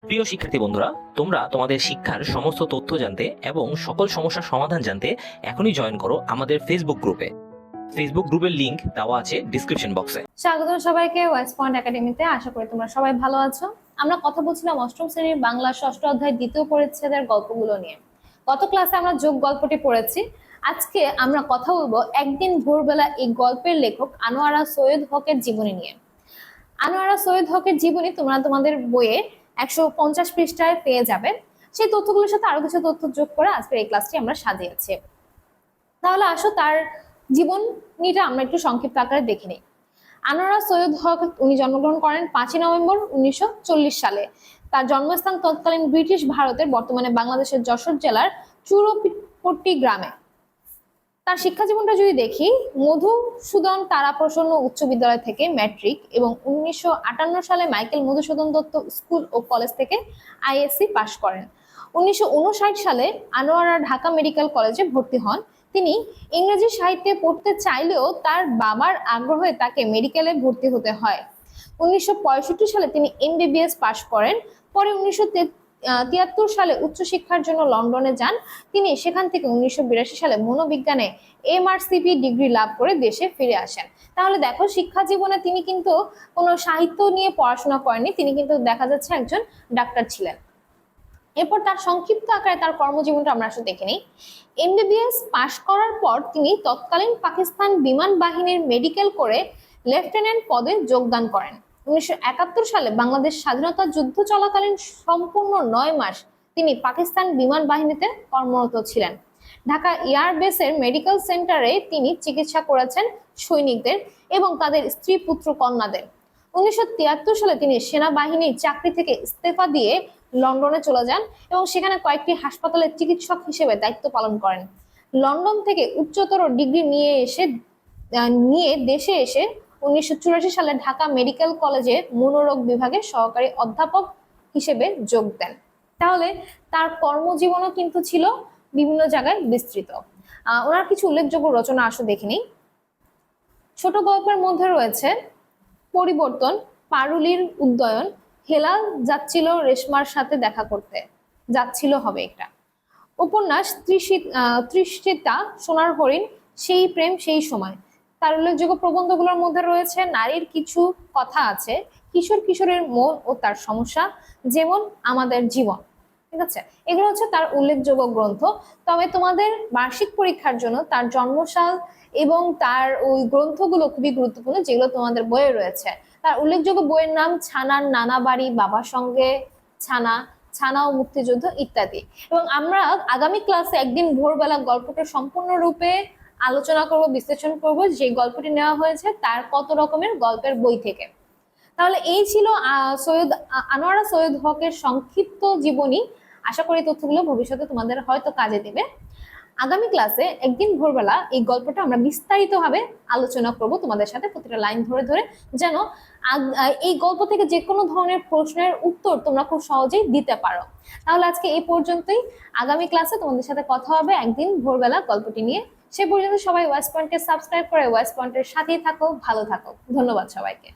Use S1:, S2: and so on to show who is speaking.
S1: প্রিয় শিক্ষার্থী বন্ধুরা, তোমরা তোমাদের শিক্ষার সমস্ত তথ্য জানতে এবং সকল সমস্যার সমাধান জানতে এখনই জয়েন করো আমাদের ফেসবুক গ্রুপে। ফেসবুক গ্রুপের লিংক দেওয়া আছে ডিসক্রিপশন বক্সে।
S2: স্বাগত সবাইকে ওয়েস্ট পয়েন্ট একাডেমিতে। আশা করি তোমরা সবাই ভালো আছো। আমরা কথা বলছিলাম অষ্টম শ্রেণীর বাংলা ষষ্ঠ অধ্যায় দ্বিতীয় পরিচ্ছেদের গল্পগুলো নিয়ে। গত ক্লাসে আমরা যোগ গল্পটি পড়েছি। আজকে আমরা কথা বলবো একদিন ভোরবেলা এই গল্পের লেখক আনোয়ারা সৈয়দ হকের জীবনী নিয়ে। আনোয়ারা সৈয়দ হকের জীবনী তোমরা তোমাদের বইয়ে 150 পৃষ্ঠায় পেয়ে যাবে। সেই তথ্যগুলোর সাথে আরো কিছু তথ্য যোগ করে আজকের এই ক্লাসটি আমরা সাজিয়েছি। তাহলে আসো তার জীবনীটা আমরা একটু সংক্ষিপ্ত আকারে দেখে নিই। আনোয়ারা সৈয়দ হক উনি জন্মগ্রহণ করেন 5ই নভেম্বর 1940 সালে। তার জন্মস্থান তৎকালীন ব্রিটিশ ভারতের বর্তমানে বাংলাদেশের যশোর জেলার চুরপট্টি গ্রামে। তার শিক্ষা জীবনটা যদি দেখি, মধুসূদন তারাপ্রসন্ন উচ্চ বিদ্যালয় থেকে ম্যাট্রিক এবং 1958 সালে মাইকেল মধুসূদন দত্ত স্কুল ও কলেজ থেকে আইএসসি পাশ করেন। 1959 সালে আনোয়ারা ঢাকা মেডিকেল কলেজে ভর্তি হন। তিনি ইংরেজি সাহিত্যে পড়তে চাইলেও তার বাবার আগ্রহে তাকে মেডিকেলে ভর্তি হতে হয়। 1965 সালে তিনি এমবিবিএস পাশ করেন। পরে 1973 সালে উচ্চশিক্ষার জন্য লন্ডনে যান। তিনি সেখান থেকে 1982 সালে মনোবিজ্ঞানে এমআরসিপি ডিগ্রি লাভ করে দেশে ফিরে আসেন। তাহলে দেখো, শিক্ষা জীবনে তিনি কিন্তু কোনো সাহিত্য নিয়ে পড়াশোনা করেননি, তিনি কিন্তু দেখা যাচ্ছে একজন ডাক্তার ছিলেন। এরপর তার সংক্ষিপ্ত আকারে তার কর্মজীবনটা আমরা আসলে দেখে নিই। এমবিবিএস পাশ করার পর তিনি তৎকালীন পাকিস্তান বিমান বাহিনীর মেডিকেল করে লেফটেন্যান্ট পদে যোগদান করেন। 1971 সালে বাংলাদেশ স্বাধীনতা যুদ্ধ চলাকালীন সম্পূর্ণ 9 মাস তিনি পাকিস্তান বিমান বাহিনীতে কর্মরত ছিলেন। ঢাকা এয়ারবেসের মেডিকেল সেন্টারে তিনি চিকিৎসা করেছেন সৈনিকদের এবং তাদের স্ত্রী পুত্র কন্যাদের। 1973 সালে তিনি সেনাবাহিনীর চাকরি থেকে ইস্তফা দিয়ে লন্ডনে চলে যান এবং সেখানে কয়েকটি হাসপাতালে চিকিৎসক হিসেবে দায়িত্ব পালন করেন। লন্ডন থেকে উচ্চতর ডিগ্রি নিয়ে দেশে এসে 1984 সালে ঢাকা মেডিকেল কলেজে মনোরোগ বিভাগে সহকারী অধ্যাপক হিসেবে যোগ দেন। তাহলে তার কর্মজীবনও কিন্তু ছিল বিভিন্ন জায়গায় বিস্তৃত। ওনার কিছু উল্লেখযোগ্য রচনা আসো দেখে নিই। ছোট গল্পের মধ্যে রয়েছে পরিবর্তন, পারুলির উদ্যয়ন, হেলা যাচ্ছিল রেশমার সাথে দেখা করতে, যাচ্ছিল হবে এটা। উপন্যাস তৃষ্টিতা, সোনার হরিণ, সেই প্রেম সেই সময়। তার উল্লেখযোগ্য প্রবন্ধগুলোর মধ্যে রয়েছে নারীর কিছু কথা আছে, কিশোর কিশোরের মন ও তার সমস্যা, যেমন আমাদের জীবন। ঠিক আছে, এগুলো হচ্ছে তার উল্লেখযোগ্য গ্রন্থ। তবে তোমাদের বার্ষিক পরীক্ষার জন্য তার জন্মসাল এবং তার ওই গ্রন্থগুলো খুবই গুরুত্বপূর্ণ, যেগুলো তোমাদের বইয়ে রয়েছে। তার উল্লেখযোগ্য বইয়ের নাম ছানার নানা বাড়ি, বাবার সঙ্গে ছানা, ছানা ও মুক্তিযুদ্ধ ইত্যাদি। এবং আমরা আগামী ক্লাসে একদিন ভোরবেলা গল্পটা সম্পূর্ণরূপে আলোচনা করব, বিশ্লেষণ করব যে গল্পটি নেওয়া হয়েছে তার কত রকমের গল্পের বই থেকে। তাহলে এই ছিল আনোয়ারা সৈয়দ হকের সংক্ষিপ্ত জীবনী। আশা করি তথ্যগুলো ভবিষ্যতে তোমাদের হয়তো কাজে দেবে। আগামী ক্লাসে একদিন ভোরবেলা এই গল্পটা আমরা বিস্তারিতভাবে আলোচনা করব তোমাদের সাথে, প্রতিটা লাইন ধরে ধরে, যেন এই গল্প থেকে যে কোনো ধরনের প্রশ্নের উত্তর তোমরা খুব সহজেই দিতে পারো। তাহলে আজকে এই পর্যন্তই। আগামী ক্লাসে তোমাদের সাথে কথা হবে একদিন ভোরবেলা গল্পটি নিয়ে। সে পর্যন্ত সবাই ওয়েস্ট পয়েন্টকে সাবস্ক্রাইব করে ওয়েস্ট পয়েন্টের সাথেই থাকো, ভালো থাকো। ধন্যবাদ সবাইকে।